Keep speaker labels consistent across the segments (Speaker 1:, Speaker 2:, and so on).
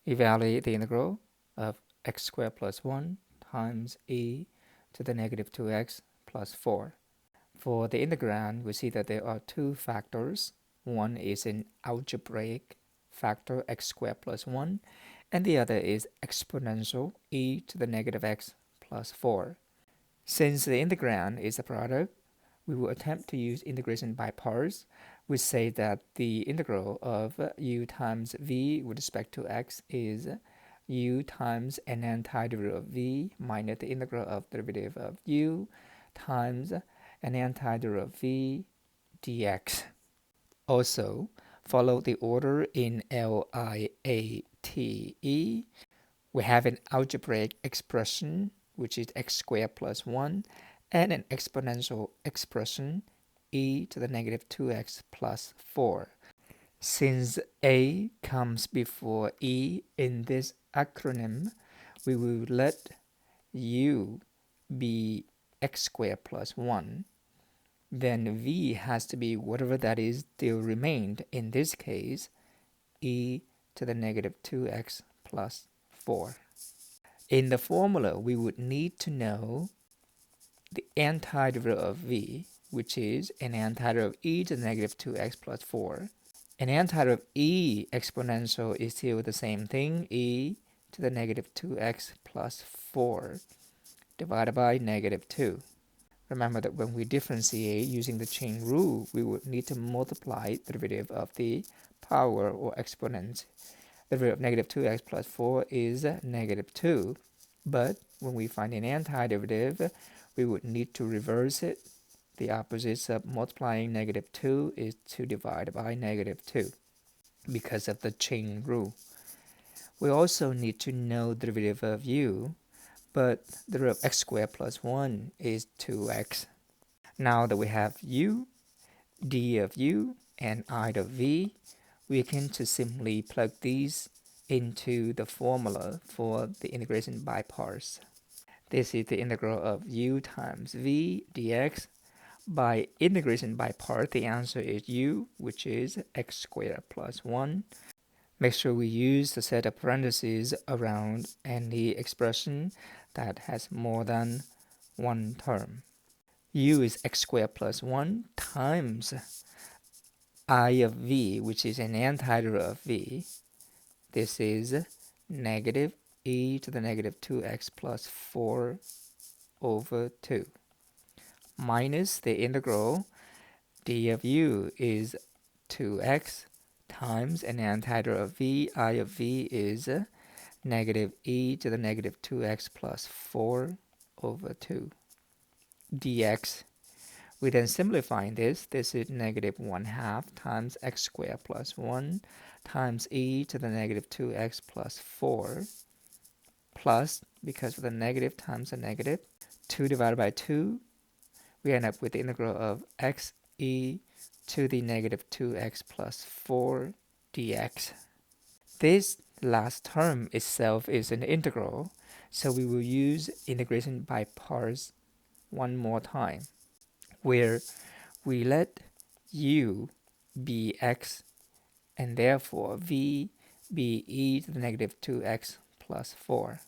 Speaker 1: Evaluate the integral of x squared plus 1 times e to the negative 2x plus 4. For the integrand, we see that there are two factors. One is an algebraic factor x squared plus 1, and the other is exponential e to the negative x plus 4. Since the integrand is a product, we will attempt to use integration by parts. We say that the integral of u times v with respect to x is u times an antiderivative of v minus the integral of derivative of u times an antiderivative of v dx. Also, follow the order in LIATE. We have an algebraic expression, which is x squared plus 1, and an exponential expression, e to the negative 2x plus 4. Since a comes before e in this acronym, we will let u be x squared plus 1. Then v has to be whatever that is still remained, in this case, e to the negative 2x plus 4. In the formula, we would need to know the antiderivative of v, which is an antiderivative of e to the negative 2x plus 4. An antiderivative of e exponential is still the same thing, e to the negative 2x plus 4 divided by negative 2. Remember that when we differentiate using the chain rule, we would need to multiply the derivative of the power or exponent. The derivative of negative 2x plus 4 is negative 2. But when we find an antiderivative, we would need to reverse it. The opposite of multiplying negative 2 is to divide by negative 2 because of the chain rule. We also need to know the derivative of u, but the derivative of x squared plus 1 is 2x. Now that we have u, d of u, and I of v, we can just simply plug these into the formula for the integration by parts. This is the integral of u times v dx. By integration by part, the answer is u, which is x squared plus 1. Make sure we use the set of parentheses around any expression that has more than one term. U is x squared plus 1 times I of v, which is an antiderivative of v. This is negative e to the negative 2x plus 4 over 2. Minus the integral d of u is 2x times an antiderivative of v. I of v is negative e to the negative 2x plus 4 over 2 dx. We then simplify this. This is negative 1/2 times x squared plus 1 times e to the negative 2x plus 4 plus, because of the negative times a negative, 2 divided by 2, we end up with the integral of x e to the negative 2x plus 4 dx. This last term itself is an integral, so we will use integration by parts one more time, where we let u be x and therefore v be e to the negative 2x plus 4.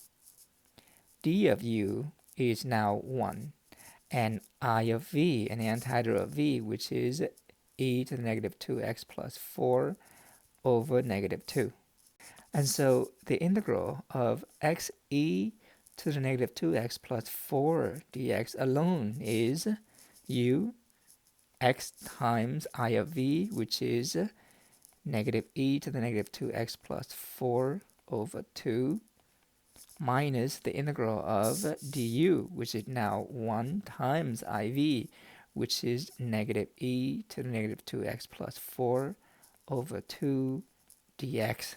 Speaker 1: D of u is now 1, and I of v, an antiderivative of v, which is e to the negative 2x plus 4 over negative 2. And so the integral of x e to the negative 2x plus 4 dx alone is u x times I of v, which is negative e to the negative 2x plus 4 over 2, minus the integral of du, which is now 1 times iv, which is negative e to the negative 2x plus 4 over 2 dx.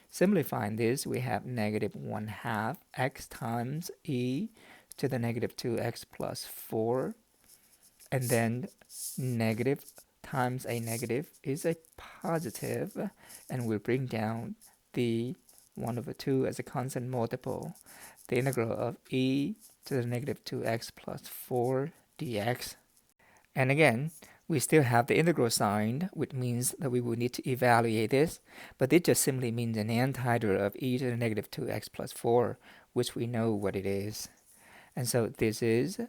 Speaker 1: Simplifying this, we have negative 1/2 x times e to the negative 2x plus 4, and then negative times a negative is a positive, and we'll bring down the 1 over 2 as a constant multiple. The integral of e to the negative 2x plus 4 dx. And again, We still have the integral sign, which means that we will need to evaluate this, but it just simply means an antiderivative of e to the negative 2x plus 4, which we know what it is. And so this is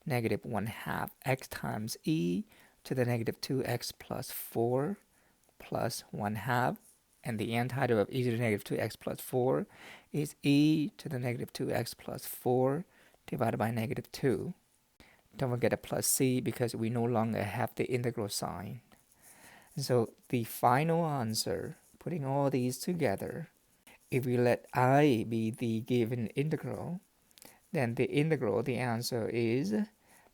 Speaker 1: negative 1/2 x times e to the negative 2x plus 4 plus 1/2, and the antiderivative of e to the negative 2x plus 4 is e to the negative 2x plus 4 divided by negative 2. Don't forget a plus c because we no longer have the integral sign. So the final answer, putting all these together, if we let I be the given integral, then the integral, the answer is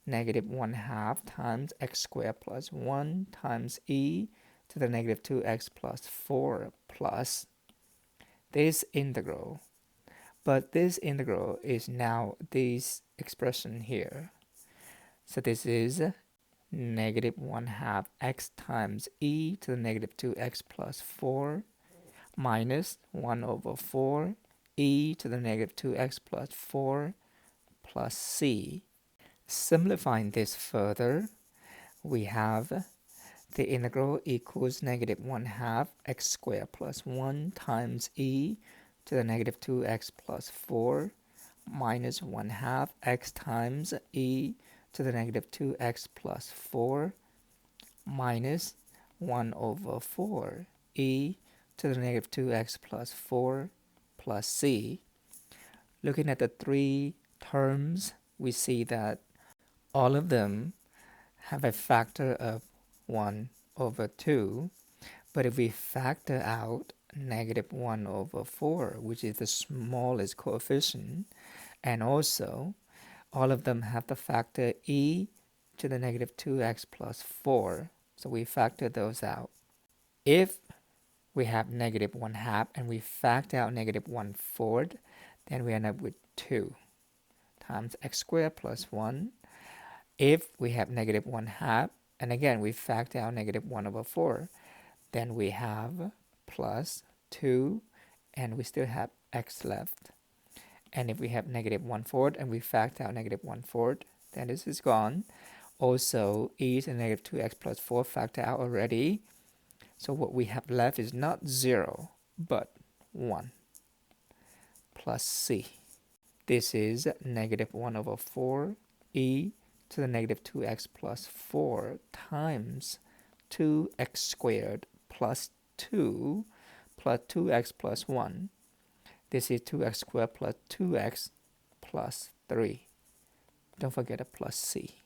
Speaker 1: negative 1/2 times x squared plus 1 times e to the negative 2x plus 4 plus this integral. But this integral is now this expression here. So this is negative 1/2 x times e to the negative 2x plus 4 minus 1 over 4 e to the negative 2x plus 4 plus c. Simplifying this further, we have the integral equals negative 1/2 x squared plus 1 times e to the negative 2x plus 4 minus 1/2 x times e to the negative 2x plus 4 minus 1 over 4 e to the negative 2x plus 4 plus c. Looking at the three terms, we see that all of them have a factor of 1 over 2, but if we factor out negative 1 over 4, which is the smallest coefficient, and also all of them have the factor e to the negative 2x plus 4, so we factor those out. If we have negative 1/2 and we factor out negative 1/4, then we end up with 2 times x squared plus 1. If we have negative 1/2, and again we factor out negative 1 over 4, then we have plus 2, and we still have x left. And if we have negative 1/4 and we factor out negative 1/4, then this is gone. Also, e to the negative 2x plus 4 factor out already. So what we have left is not 0, but 1 plus c. This is negative 1 over 4 e to the negative 2x plus 4 times 2x squared plus 2 plus 2x plus 1. This is 2x squared plus 2x plus 3. Don't forget a plus c.